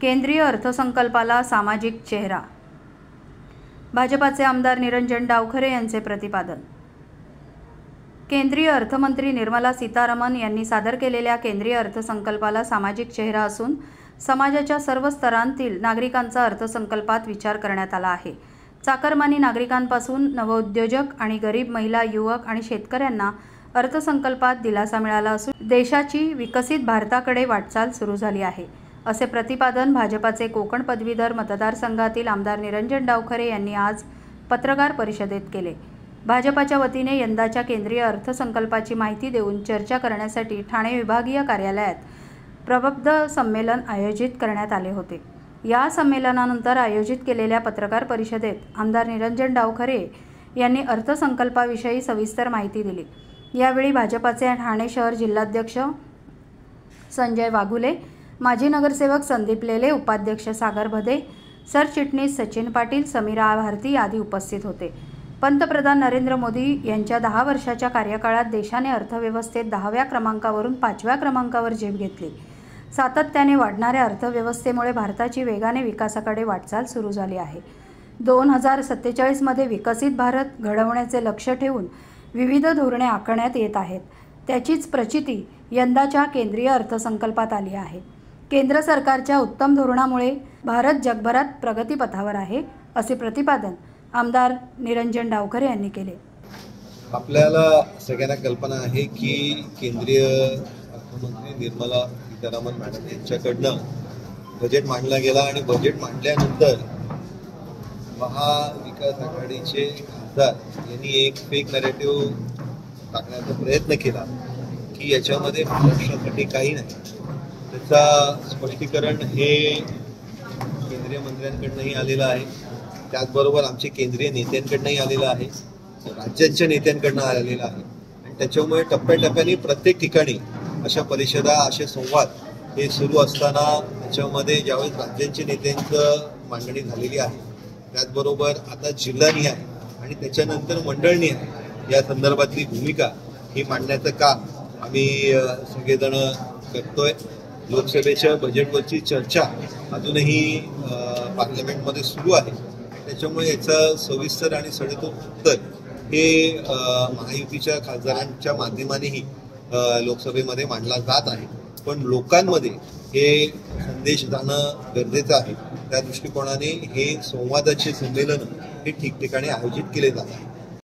केंद्रीय अर्थसंकल्पाला सामाजिक चेहरा। भाजपाचे आमदार निरंजन डावखरे यांचे प्रतिपादन। केंद्रीय अर्थमंत्री निर्मला सीतारामन यांनी सादर केलेल्या केंद्रीय अर्थसंकल्पाला सामाजिक चेहरा असून समाजाच्या सर्व स्तरांतील नागरिकांचा अर्थसंकल्पात विचार करण्यात आला आहे। चाकरमानी नागरिकांपासून नवउद्योजक आणि गरीब महिला, युवक आणि शेतकऱ्यांना अर्थसंकल्पात दिलासा मिळाला असून देशाची विकसित भारताकडे वाटचाल सुरू झाली आहे, असे प्रतिपादन भाजपाचे कोकण पदवीधर मतदारसंघातील आमदार निरंजन डावखरे यांनी आज पत्रकार परिषदेत केले। भाजपाच्या वतीने यंदाच्या केंद्रीय अर्थसंकल्पाची माहिती देऊन चर्चा करण्यासाठी ठाणे विभागीय कार्यालयात प्रबुद्ध संमेलन आयोजित करण्यात आले होते। या संमेलनानंतर आयोजित केलेल्या पत्रकार परिषदेत आमदार निरंजन डावखरे यांनी अर्थसंकल्पाविषयी सविस्तर माहिती दिली। यावेळी भाजपाचे ठाणे शहर जिल्हाध्यक्ष संजय वाघुले, माजी नगरसेवक संदीप लेले, उपाध्यक्ष सागर भदे, सरचिटणीस सचिन पाटील, समीरा भारती आदी उपस्थित होते। पंतप्रधान नरेंद्र मोदी यांच्या 10 वर्षाच्या कार्यकाळात देशाने अर्थव्यवस्थेत 10व्या क्रमांकावरून 5व्या क्रमांकावर झेप घेतली। सातत्याने वाढणाऱ्या अर्थव्यवस्थेमुळे भारताची वेगाने विकासाकडे वाटचाल सुरू झाली आहे। 2047 मध्ये विकसित भारत घडवण्याचे लक्ष्य ठेवून विविध धोरणे आखण्यात येत आहेत। त्याचीच प्रचिती यंदाच्या केंद्रीय अर्थसंकल्पात आली आहे। केंद्र सरकारच्या उत्तम धोरणामुळे भारत जगभरात प्रगतीपथावर आहे, असे प्रतिपादन आमदार निरंजन डावखरे यांनी केले। आपल्याला सगळ्यांना कल्पना आहे की केंद्रीय अर्थमंत्री निर्मला सीतारामन मॅडम यांच्याकडनं बजेट मांडला गेला आणि बजेट मांडल्यानंतर महाविकास आघाडीचे खासदार यांनी एक फेक नॅरेटिव्ह टाकण्याचा प्रयत्न केला की याच्यामध्ये महाराष्ट्रासाठी काही नाही। त्याचा स्पष्टीकरण हे केंद्रीय मंत्र्यांकडनंही आलेलं आहे, त्याचबरोबर आमचे केंद्रीय नेत्यांकडनंही आलेलं आहे, राज्यांच्या नेत्यांकडनं आलेलं आहे आणि त्याच्यामुळे टप्प्याटप्प्याने प्रत्येक ठिकाणी अशा परिषदा, असे संवाद हे सुरू असताना त्याच्यामध्ये ज्यावेळेस राज्यांच्या नेत्यांचं मांडणी झालेली आहे, त्याचबरोबर आता जिल्हानिहाय आणि त्याच्यानंतर मंडळनिहाय या संदर्भातली भूमिका ही मांडण्याचं काम आम्ही सगळेजण करतोय। लोकसभेच्या बजेटवरची चर्चा अजूनही पार्लमेंटमध्ये सुरू आहे, त्याच्यामुळे याचं सविस्तर आणि सडेतोड उत्तर हे महायुतीच्या खासदारांच्या माध्यमानेही लोकसभेमध्ये मांडला जात आहे। पण लोकांमध्ये हे संदेश जाणं गरजेचं आहे, त्या दृष्टिकोनाने हे संवादाचे संमेलन हे ठिकठिकाणी आयोजित केले जात आहे।